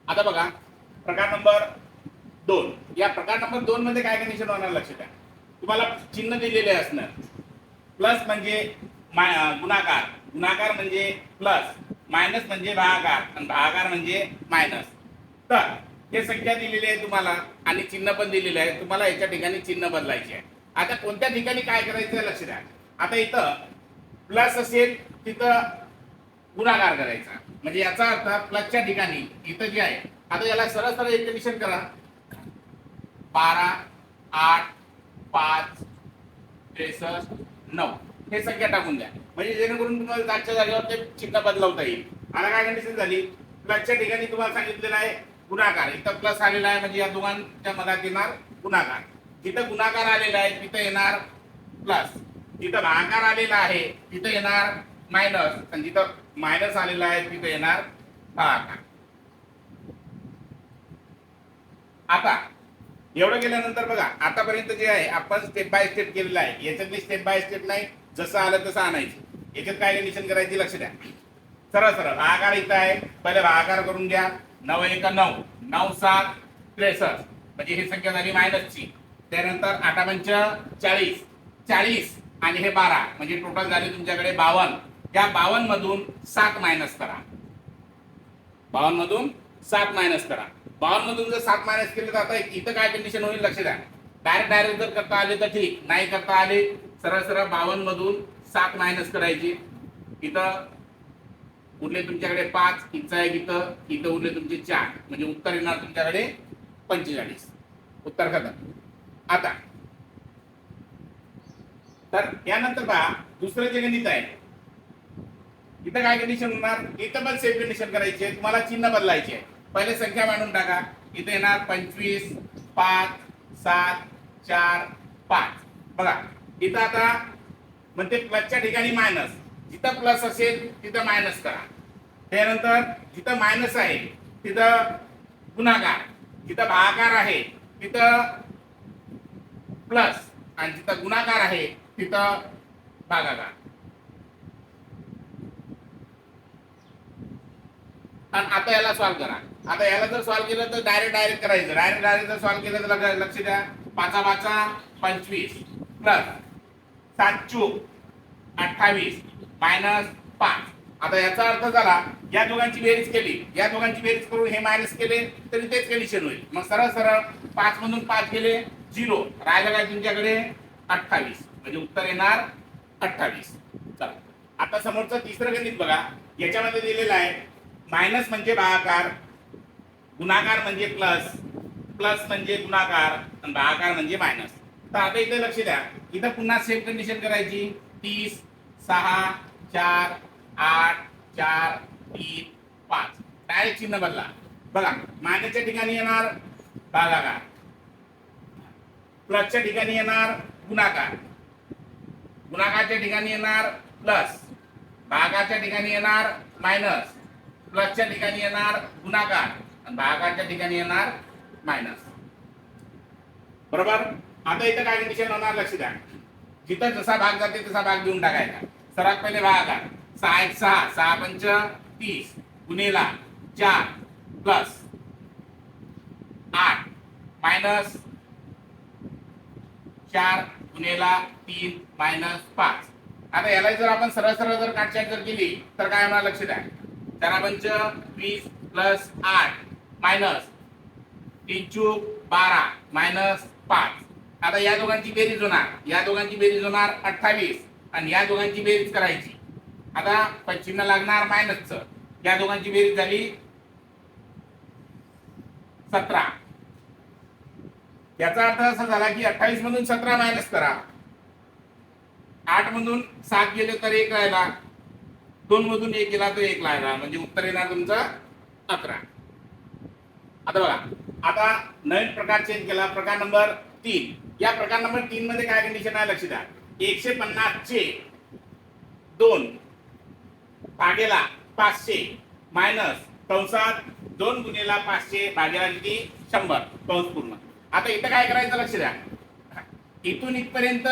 आता बघा प्रकार नंबर 2. या प्रकार नंबर 2 मध्ये काय कंडिशन होणार लक्षात घ्या. तुम्हाला चिन्ह दिलेले असणार. प्लस म्हणजे गुणाकार, गुणाकार म्हणजे प्लस, मायनस म्हणजे भागाकार आणि भागाकार म्हणजे मायनस. तर हे संख्या दिलेली आहे तुम्हाला आणि चिन्ह पण दिलेले आहे. तुम्हाला याच्या ठिकाणी चिन्ह बदलायचे आहे. आता कोणत्या ठिकाणी काय करायचं आहे लक्ष द्या. आता इथं प्लस असेल तिथं गुणाकार करायचा, म्हणजे याचा अर्थ प्लसच्या ठिकाणी इथं जे आहे. आता याला सरळ सरळ इंटिग्रेशन करा. 12, 8, 5, 63, 9 हे संख्या टाकून द्या, म्हणजे जेणेकरून तुम्हाला जागच्या जागेवर ते चिन्ह बदलवता येईल. आता काय कंडिशन झाली, प्लसच्या ठिकाणी तुम्हाला सांगितलेलं आहे गुणाकार, इथं प्लस आलेला आहे म्हणजे या दोघांच्या मधात येणार गुणाकार. जिथं गुणाकार आलेला आहे तिथं येणार प्लस, जिथं भागाकार आलेला आहे तिथं येणार मायनस, आणि जिथं मायनस आलेला आहे तिथं येणार भागाकार. आता एवढं केल्यानंतर बघा आतापर्यंत जे आहे आपण स्टेप बाय स्टेप केलेलं आहे. याच्यातली स्टेप बाय स्टेप नाही, जसं आलं तसं आणायचं. याच्यात काय कंडिशन करायची लक्ष द्या. सरळ सरळ भागाकार इथं आहे, पहिले भागाकार करून घ्या. 9 1 9, 9 7 63, म्हणजे ही संख्या झाली मायनसची. त्यानंतर 8 पंच 40, 40 आणि हे 12, म्हणजे टोटल झाले तुमच्याकडे 52. या 52 मधून 7 मायनस करा. 52 मधून 7 मायनस करा. 52 मधून जर 7 मायनस केले तर आता इथं काय कंडिशन होईल लक्ष द्या. डायरेक्ट जर करता आले तर ठीक, नाही करता आले सरळ सरळ 52 मधून 7 मायनस करायची. इथं उरले तुमच्याकडे 5, इथं आहे इथं उरले तुमचे 4, म्हणजे उत्तर येणार तुमच्याकडे 45. उत्तर खतम. आता तर यानंतर पहा दुसरं जे गणित आहे. इथं काय कंडिशन होणार, इथं पण सेम कंडिशन करायची आहे. तुम्हाला चिन्ह बदलायचे आहे. पहिले संख्या मांडून टाका. इथे येणार 25, 5, 7, 4, 5. बघा इथं आता म्हणते प्लसच्या ठिकाणी मायनस, जिथं प्लस असेल तिथं मायनस करा. त्यानंतर जिथं मायनस आहे तिथं गुणाकार, जिथं भागाकार आहे तिथं प्लस, आणि जिथं गुणाकार आहे तिथं भागाकार. आणि आता याला सॉल्व करा. आता याला जर सॉल्व केलं तर डायरेक्ट करायचं. डायरेक्ट जर सॉल्व केलं तर लक्ष द्या. 5 5 25 प्लस 7 चूक 28 मायनस 5. आता याचा अर्थ झाला या दोघांची बेरीज केली, या दोघांची बेरीज करून हे मायनस केले तरी तेच कंडिशन होईल. मग सरळ सरळ 5 मधून 5 गेले 0, राहिलं काय तुमच्याकडे 28, म्हणजे उत्तर येणार 28. चला आता समोरचं तिसरं गणित बघा. याच्यामध्ये दिलेलं आहे मायनस म्हणजे भागाकार, गुणाकार म्हणजे प्लस, प्लस म्हणजे गुणाकार आणि भागाकार म्हणजे मायनस. तर आता इथे लक्ष द्या. इथं पुन्हा सेम कंडिशन करायची. 30, 6, 4, 8, 4, 3, 5. डायरेक्ट चिन्ह बदला. बघा मायनसच्या ठिकाणी येणार भागाकार, प्लसच्या ठिकाणी येणार गुणाकार, गुणाकारच्या ठिकाणी येणार प्लस, भागाच्या ठिकाणी येणार मायनस, प्लसच्या ठिकाणी येणार गुणाकार आणि भागाच्या ठिकाणी येणार मायनस. बरोबर. आता इथं काय कंडिशन होणार लक्ष द्या. जिथं जसा भाग जाते तसा भाग देऊन टाकायचा. सर्वात पहिले भागाकार. 6 1 6, 6 पंच 30 गुणिला 4 प्लस 8 मायनस 4 गुणिला 3 मायनस 5. आता याला जर आपण सरळ सरळ जर काटछाट जर केली तर काय होणार लक्ष द्या. 4 पंच 20 प्लस 8 मायनस 3 चूक 12 मायनस 5. आता या दोघांची बेरीज होणार, या दोघांची बेरीज होणार 28 आणि या दोघांची बेरीज करायची. आता चिन्ह लागणार मायनसचं. या दोघांची बेरीज झाली 17. याचा अर्थ असा झाला की 28 मधून 17 मायनस करा. 8 मधून 7 गेले तर 1 राहिला, 2 मधून 1 गेला तर 1 राहिला, म्हणजे उत्तर येणार तुमचं 11. आता बघा आता नवीन प्रकार चेंज केला. प्रकार नंबर 3. या प्रकार नंबर 3 मध्ये काय कंडिशन आहे लक्ष द्या. 150 चे 2 भागेला 500 मायनस कंसात 2 गुणिला 500 भागेला किती 100 कंस पूर्ण. आता इथं काय करायचं लक्ष द्या. इथून इथपर्यंत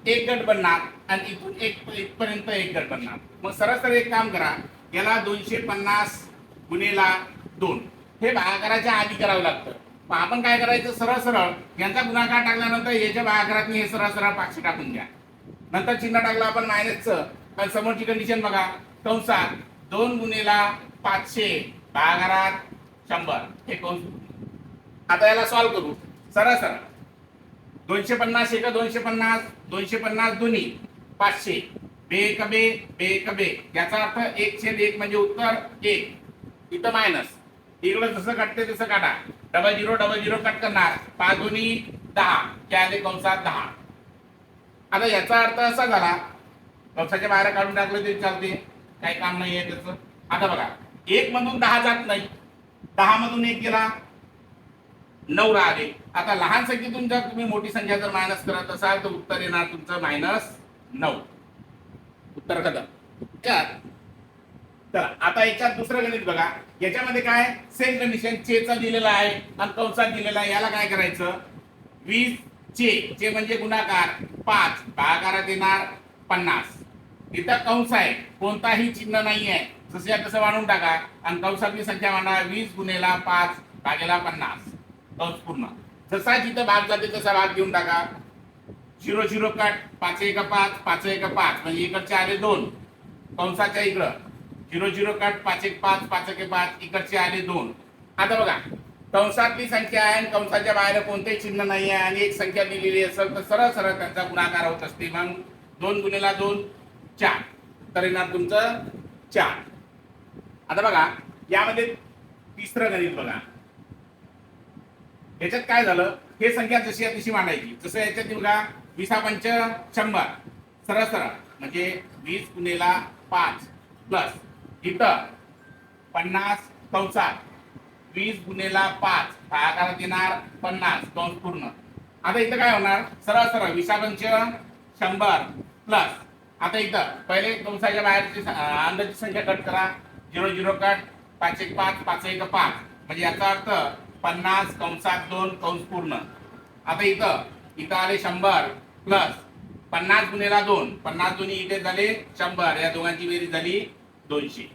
एक गट बनणार आणि इथून इथपर्यंत एक गट बनणार. मग सरळ सरळ एक काम करा, याला 250 गुणिला 2 हे भागाकाराच्या आधी करावं लागतं. मग आपण काय करायचं, सरळ सरळ यांचा गुणाकार टाकल्यानंतर याच्या भागाकारात हे सरळ सरळ 500 टाकून द्या. नंतर चिन्ह टाकलं आपण मायनसचं, पण समोरची कंडिशन बघा, कंसात 2 गुणिला 500 भागाकारात 100 हे कंस. आता याला सॉल्व करू सरळ सरळ. 250 एक 250, 250 दोन्ही 500, बे एक बे, बे एक बे, याचा अर्थ 1/1 म्हणजे उत्तर 1. इथं मायनस, इकडं जसं काटते तसं काटा, डबल झिरो कट करणार, 5 दोन्ही 10, त्या आले कंसात 10. आता याचा अर्थ असा झाला, कंसाच्या बाहेर काढून टाकलं तरी चालते, काही काम नाही आहे त्याचं. आता बघा, 1 मधून 10 जात नाही, 10 मधून 1 गेला 9 राहिले. आता लहान संख्येतून जर तुम्ही मोठी संख्या जर मायनस करत असाल तर उत्तर येणार तुमचं -9. उत्तर खतम. तर आता याच्यात दुसरं गणित बघा, याच्यामध्ये काय सेम कंडिशन, चे चा दिलेला आहे आणि कंसात दिलेला आहे. याला काय करायचं, 20 चे म्हणजे गुणाकार, 5 भागाकारात येणार 50. इथं कंस आहे, कोणताही चिन्ह नाही आहे, जसं तसं वाढून टाका आणि कंसातली संख्या मांडा, 20 गुणिला 5 भागेला 50 कंस पूर्ण. जसा जिथं भाग जाते तसा भाग घेऊन टाका. 0 कट, 5 एक 5, 5 एक 5 म्हणजे इकडचे आले 2, कंसाच्या इकडं 0 कट, 5 एक 5, 5 एक 5, इकडचे आले 2. आता बघा, कंसातली संख्या आहे आणि कंसाच्या बाहेर कोणतेही चिन्ह नाही आहे आणि एक संख्या दिलेली असेल तर सरळ सरळ त्यांचा गुणाकार होत असते. मग 2 गुणिला 2 4, तर येणार तुमचं 4. आता बघा, यामध्ये तिसरं गणित बघा, याच्यात काय झालं, हे संख्या जशी आहे तशी मांडायची. जसं याच्यात बघा, 20 100 सरळ सरळ म्हणजे 20 गुणिला 5 प्लस इथं 50 कंसात 20 गुणिला 5 भागाकारात येणार 50 कंस पूर्ण. आता इथं काय होणार, सरळ सरळ 20 100 प्लस, आता इथं पहिले कंसाच्या बाहेरची अंदाची संख्या कट करा, 0 कट, 5 एक 5, 5 एक 5 म्हणजे याचा अर्थ 50 कंसात 2 कंस पूर्ण. आता इथं आले 100 प्लस 50 गुणिला 2, 50 दोन्ही इथे झाले 100, या दोघांची बेरीज झाली 200.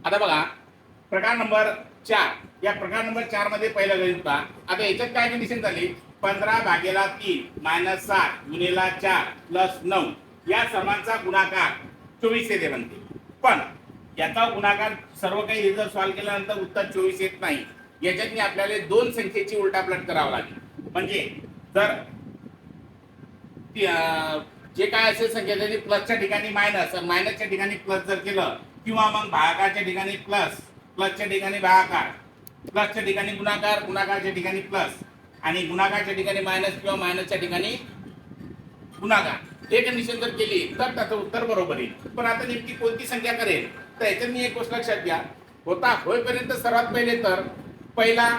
आता बघा, प्रकार नंबर 4. या प्रकार नंबर 4 मध्ये पहिला गणित पहा. आता याच्यात काय कंडिशन झाली, 15 भागेला 3 -7 गुणिला 4 प्लस 9 या सर्वांचा गुणाकार 24 येते म्हणते. पण याचा गुणाकार सर्व काही हे जर सॉल्व केल्यानंतर उत्तर 24 येत नाही. याच्यात आपल्याला दोन संख्येची उलटापालट करावं लागेल. म्हणजे जर जे काय असेल संख्या त्याची प्लसच्या ठिकाणी मायनस आणि मायनसच्या ठिकाणी प्लस जर केलं, किंवा मग भागाकारच्या ठिकाणी प्लस, प्लसच्या ठिकाणी भागाकार, प्लसच्या ठिकाणी गुणाकार, गुणाकारच्या ठिकाणी प्लस आणि गुणाकारच्या ठिकाणी मायनस किंवा मायनसच्या ठिकाणी गुणाकार, हे कंडिशन जर केली तर त्याचं उत्तर बरोबर येईल. पण आता नेमकी कोणती संख्या करेल, तर याच्यात मी एक गोष्ट लक्षात घ्या, होईपर्यंत सर्वात पहिले तर पहिला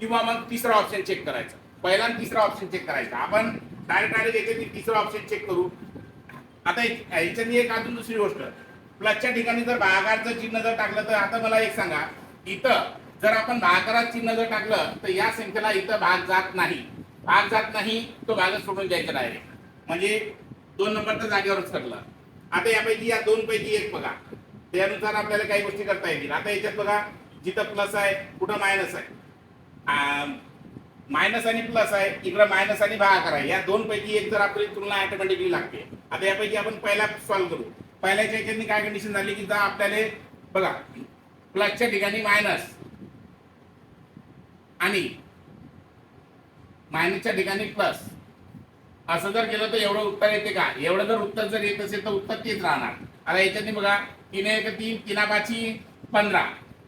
किंवा मग तिसरा ऑप्शन चेक करायचा. पहिला आणि तिसरा ऑप्शन चेक करायचा. आपण डायरेक्ट याच्यात तिसरा ऑप्शन चेक करू. आता याच्यात एक अजून दुसरी गोष्ट, प्लसच्या ठिकाणी जर भागाकारचं चिन्ह जर टाकलं तर आता मला एक सांगा, इथं जर आपण भागाकारात चिन्ह जर टाकलं तर या संख्येला इथं भाग जात नाही. भाग जात नाही, तो भागच सोडून द्यायचा डायरेक्ट, म्हणजे 2 नंबरच्या जागेवरच ठरलं. आता यापैकी या 2 पैकी एक बघा, त्यानुसार आपल्याला काही गोष्टी करता येतील. आता याच्यात बघा, जिथं प्लस आहे कुठं मायनस आहे, मायनस आणि प्लस आहे, इकडं मायनस आणि भागाकार आहे. या 2 पैकी एक जर आपली तुलना ऑटोमॅटिकली लागते. आता यापैकी आपण पहिला सॉल्व्ह करू. पहिल्याच्या याच्यात काय कंडिशन झाली की जर आपल्याला बघा प्लसच्या ठिकाणी मायनस आणि मायनसच्या ठिकाणी प्लस असं जर केलं तर एवढं उत्तर येते का? एवढं जर उत्तर जर येत असेल तर उत्तर तेच राहणार. आता याच्यात बघा 3 1 3, 3 5 15,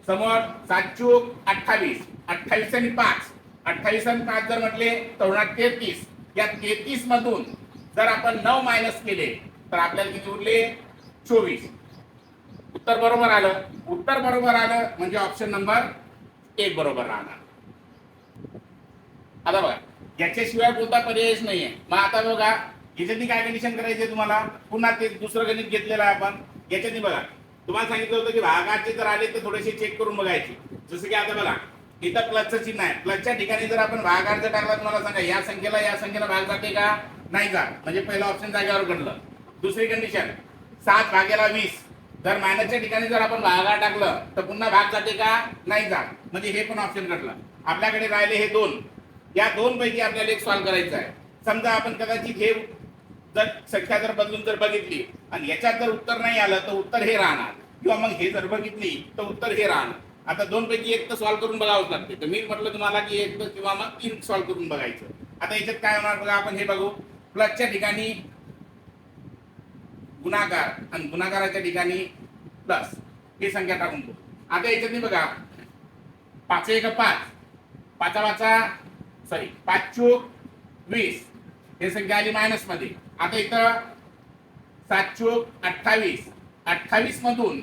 समोर 7 चूक 28, 28 आणि 5, 28 आणि 5 जर म्हटले तर होणार 33. या 33 मधून जर आपण 9 मायनस केले तर आपल्याला किती उरले? 24. उत्तर बरोबर आलं. उत्तर बरोबर आलं म्हणजे ऑप्शन नंबर 1 बरोबर राहणार. आता बघा, याच्याशिवाय कोणता पर्यायच नाहीये. मग आता बघा याच्यातली काय कंडिशन करायची तुम्हाला, पुन्हा ते दुसरं गणित घेतलेलं आहे आपण. याच्यातनी बघा तुम्हाला सांगितलं होतं की भागाकारचे जर आले तर थोडेसे चेक करून बघायचे. जसं की आता बघा इथं प्लसचं चिन्ह आहे, प्लसच्या ठिकाणी जर आपण भागाकार जर टाकला तुम्हाला सांगा या संख्येला भाग जाते का? नाही जात, म्हणजे पहिला ऑप्शन जागेवर घडलं. दुसरी कंडिशन 7 भागेला 20 जर मायनसच्या ठिकाणी जर आपण भागाकार टाकलं तर पुन्हा भाग जाते का? नाही जात. म्हणजे हे पण ऑप्शन घडलं. आपल्याकडे राहिले हे दोन. या दोन पैकी आपल्याला एक सॉल्व्ह करायचं आहे. समजा आपण कदाचित हे जर संख्या जर बदलून जर बघितली आणि याच्यात जर उत्तर नाही आलं तर उत्तर हे राहणार, किंवा मग हे जर बघितली तर उत्तर हे राहणार. आता दोन पैकी एक तर सॉल्व्ह करून बघावंच लागते. तर मी म्हटलं तुम्हाला की एक किंवा मग तीन सॉल्व्ह करून बघायचं. आता याच्यात काय होणार बघा, आपण हे बघू. प्लसच्या ठिकाणी गुणाकार आणि गुणाकाराच्या ठिकाणी प्लस ही संख्या टाकून बघू. आता याच्यात बघा 5 1 5, 5 5 चूक 20 हे संख्या आली मायनस मध्ये. आता इथं 7 चूक 28, 28 मधून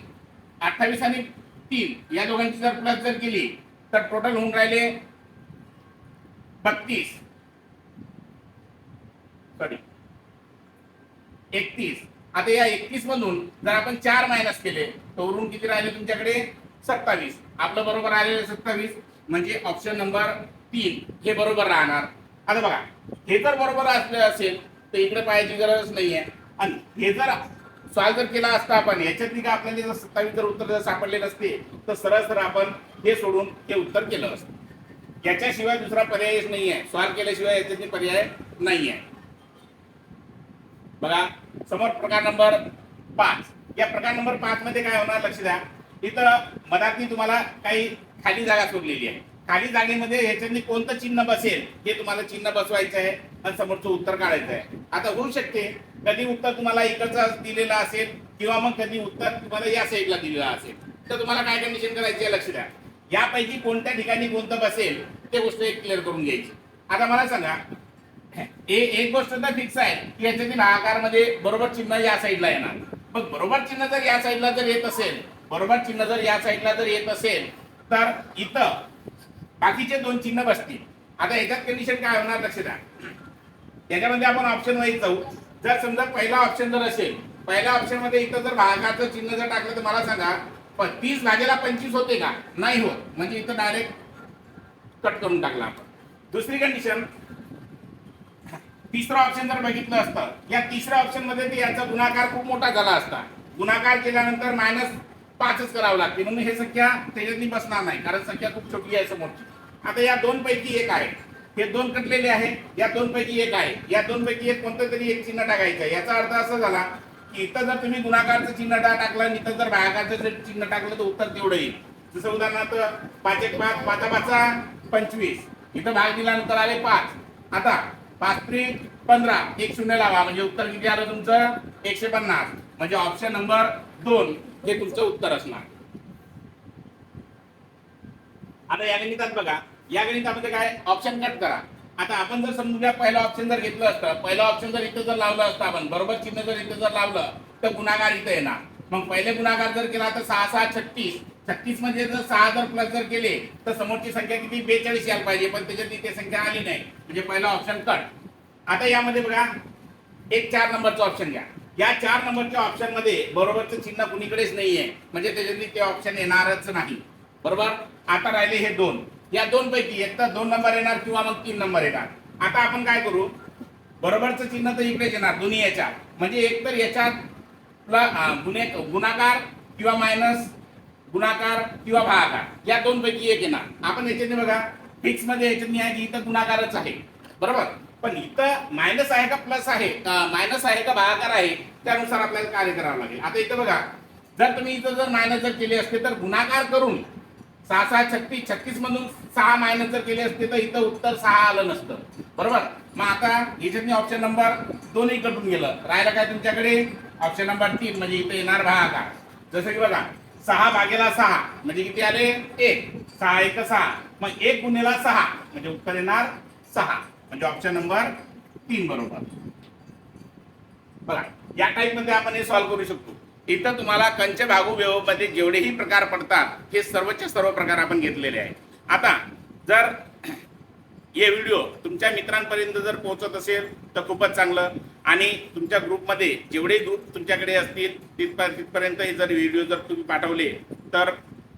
28 आणि 3 या दोघांची जर प्लस जर केली तर टोटल होऊन राहिले 32 31. आता या 31 मधून जर आपण 4 मायनस केले तर उरून किती राहिले तुमच्याकडे? 27. आपलं बरोबर आलेलं 27, म्हणजे ऑप्शन नंबर 3 हे बरोबर राहणार. आता बघा, हे जर बरोबर असले असेल तर इकडे पाहायची गरज नाहीये. आणि हे जर सॉल्व्ह जर केला असता आपण याच्यातली का आपल्याला जर 27 जर उत्तर जर सापडले नसते तर सरळ सरळ आपण हे सोडून हे उत्तर केलं असतं. याच्याशिवाय दुसरा पर्यायच नाहीये. सॉल्व्ह केल्याशिवाय याच्यातली पर्याय नाहीये. बघा समोर प्रकार नंबर 5. या प्रकार नंबर 5 मध्ये काय होणार लक्ष द्या. इथं मधातली तुम्हाला काही खाली जागा सोडलेली आहे. खाली जागेमध्ये ह्याच्यातली कोणतं चिन्ह बसेल हे तुम्हाला चिन्ह बसवायचं आहे आणि समोरचं उत्तर काढायचं आहे. आता होऊ शकते कधी उत्तर तुम्हाला इकडचं दिलेलं असेल किंवा मग कधी उत्तर तुम्हाला या साईडला दिलेलं असेल. तर तुम्हाला काय कंडिशन करायची आहे लक्ष द्या. यापैकी कोणत्या ठिकाणी कोणतं बसेल ते गोष्ट एक क्लिअर करून घ्यायची. आता मला सांगा, एक गोष्ट तर फिक्स आहे की याच्यातील भागाकारमध्ये बरोबर चिन्ह या साईडला येणार. मग बरोबर चिन्ह जर या साईडला जर येत असेल, बरोबर चिन्ह जर या साईडला जर येत असेल तर इथं बाकीचे दोन चिन्ह बसतील. आता याच्यात कंडिशन काय होणार लक्ष द्या. याच्यामध्ये आपण ऑप्शन वाईज जाऊ. जर समजा पहिला ऑप्शन जर असेल, पहिल्या ऑप्शन मध्ये इथं जर भागाकारचं चिन्ह जर टाकलं तर मला सांगा 30 भागेला 25 होते का? नाही होत. म्हणजे इथं डायरेक्ट कट करून टाकला आपण. दुसरी कंडिशन, तिसरा ऑप्शन जर बघितलं असतं, या तिसऱ्या ऑप्शन मध्ये ते याचा गुणाकार खूप मोठा झाला असता. गुणाकार केल्यानंतर -5च करावं लागते, म्हणून हे संख्या त्याच्यातली बसणार नाही, कारण संख्या खूप छोटी आहे समोरची. आता या दोन पैकी एक आहे, हे दोन कटलेले आहे, या दोन पैकी एक आहे, या दोन पैकी एक कोणतं तरी एक चिन्ह टाकायचं आहे. याचा अर्थ असा झाला की इथं जर तुम्ही गुणाकारचं चिन्ह टाकलं आणि इथं जर भागाकारचं जर चिन्ह टाकलं तर उत्तर तेवढं येईल. जसं उदाहरणार्थ 5 1 5, 5 5 25, इथं भाग दिल्यानंतर आले 5. आता 5 3 15, 1 0 लावा, म्हणजे उत्तर किती आलं तुमचं? 150. म्हणजे ऑप्शन नंबर 2 हे तुमचं उत्तर असणार. आता या गणितात बघा, या गणितामध्ये काय ऑप्शन कट करा. आता आपण जर समजूया पहिला ऑप्शन जर घेतलं असतं, पहिला ऑप्शन जर इथं जर लावलं असतं आपण, बरोबर चिन्ह जर इथं जर लावलं तर गुणाकार इथं येणार. मग पहिले गुणाकार जर केला तर 6 6 36, 36 म्हणजे जर 6 जर प्लस जर केले तर समोरची संख्या किती? 42 यायला पाहिजे, पण त्याच्यात ती संख्या आली नाही, म्हणजे पहिला ऑप्शन कट. आता यामध्ये बघा एक 4 नंबरचा ऑप्शन घ्या. या 4 नंबरच्या ऑप्शन मध्ये बरोबरचं चिन्ह कुणीकडेच नाहीये, म्हणजे त्याच्यातली ते ऑप्शन येणारच नाही. बरोबर. आता राहिले हे दोन. या दोन पैकी एक तर 2 नंबर येणार किंवा मग 3 नंबर येणार. आता आपण काय करू, बरोबरचं चिन्ह तर इकडेच येणार दोन्ही याच्यात, म्हणजे एक तर याच्यात गुणाकार किंवा मायनस, गुणाकार किंवा भागाकार, या दोन पैकी एक येणार. आपण याच्याने बघा फिक्स मध्ये याच्याने आहे की इथं गुणाकारच आहे, बरोबर. पण इथं मायनस आहे का प्लस आहे, मायनस आहे का भागाकार आहे, त्यानुसार आपल्याला कार्य करावं लागेल. आता इथं बघा, जर तुम्ही इथं जर मायनस जर केले असते तर गुणाकार करून 6 6 36, 36 मधून 6 मायनस जर केले असते तर इथं उत्तर 6 आलं नसतं, बरोबर. मग आता याच्यातनी ऑप्शन नंबर 2 ही कटून गेलं. राहिलं काय तुमच्याकडे? ऑप्शन नंबर 3, म्हणजे इथं येणार भागाकार. जसं की बघा 6 भागेला 6 म्हणजे किती आले? 1. 6 1 6, मग 1 गुणिला 6 म्हणजे उत्तर येणार 6, म्हणजे ऑप्शन नंबर 3 बरोबर. बघा या टाइप मध्ये आपण हे सॉल्व्ह करू शकतो. इथं तुम्हाला कंच भागू मध्ये जेवढेही प्रकार पडतात हे सर्वचे सर्व प्रकार आपण घेतलेले आहेत. आता जर हे व्हिडिओ तुमच्या मित्रांपर्यंत जर पोहोचत असेल तर खूपच चांगलं, आणि तुमच्या ग्रुपमध्ये जेवढे ग्रुप तुमच्याकडे असतील तिथपर्यंत हे जर व्हिडिओ जर तुम्ही पाठवले तर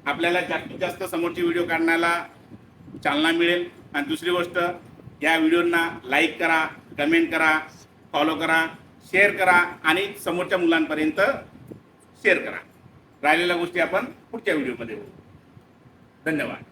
आपल्याला जास्तीत जास्त समोरची व्हिडिओ काढण्याला चालना मिळेल. आणि दुसरी गोष्ट, या व्हिडिओंना लाईक करा, कमेंट करा, फॉलो करा, शेअर करा आणि समोरच्या मुलांपर्यंत शेअर करा. राहिलेल्या गोष्टी आपण पुढच्या व्हिडिओमध्ये बघू. धन्यवाद.